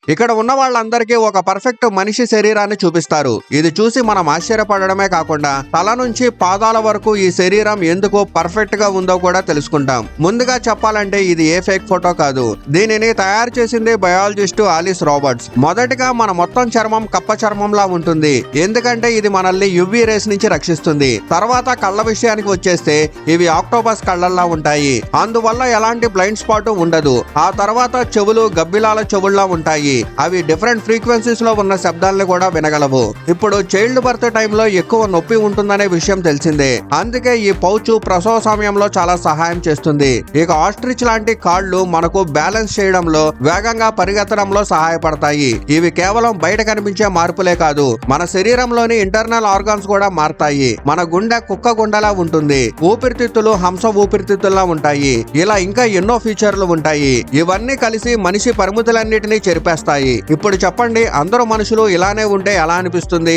ఇక్కడ ఉన్న వాళ్ళందరికీ ఒక పర్ఫెక్ట్ మనిషి శరీరాన్ని చూపిస్తారు. ఇది చూసి మనం ఆశ్చర్యపడడమే కాకుండా తల నుంచి పాదాల వరకు ఈ శరీరం ఎందుకు పర్ఫెక్ట్ గా ఉందో కూడా తెలుసుకుంటాం. ముందుగా చెప్పాలంటే ఇది ఏ ఫేక్ ఫోటో కాదు. దీనిని తయారు చేసింది బయాలజిస్టు ఆలిస్ రాబర్ట్స్. మొదటిగా మన మొత్తం చర్మం కప్ప చర్మంలా ఉంటుంది, ఎందుకంటే ఇది మనల్ని యువి రేస్ నుంచి రక్షిస్తుంది. తర్వాత కళ్ళ విషయానికి వచ్చేస్తే ఇవి ఆక్టోపస్ కళ్ళల్లా ఉంటాయి, అందువల్ల ఎలాంటి బ్లైండ్ స్పాట్ ఉండదు. ఆ తర్వాత చెవులు గబ్బిలాల చెవుల్లా ఉంటాయి, అవి డిఫరెంట్ ఫ్రీక్వెన్సీస్ లో ఉన్న శబ్దాలను కూడా వినగలవు. ఇప్పుడు చైల్డ్ బర్త్ టైంలో ఎక్కువ నొప్పి ఉంటుందనే విషయం తెలిసిందే, అందుకే ఈ పౌచ్ ప్రసవ సమయంలో చాలా సహాయం చేస్తుంది. ఇక ఆస్ట్రిచ్ లాంటి కాళ్ళు మనకు బ్యాలెన్స్ చేయడంలో, వేగంగా పరిగెత్తడంలో సహాయపడతాయి. ఇవి కేవలం బయట కనిపించే మార్పులే కాదు, మన శరీరంలోని ఇంటర్నల్ ఆర్గాన్స్ కూడా మారతాయి. మన గుండె కుక్క గుండెలా ఉంటుంది, ఊపిరితిత్తులు హంస ఊపిరితిత్తుల్లా ఉంటాయి, ఇలా ఇంకా ఎన్నో ఫీచర్లు ఉంటాయి. ఇవన్నీ కలిసి మనిషి పరిమితులన్నిటినీ చెరిపేస్తాయి. ఇప్పుడు చెప్పండి, అందరూ మనుషులు ఇలానే ఉంటే ఎలా అనిపిస్తుంది?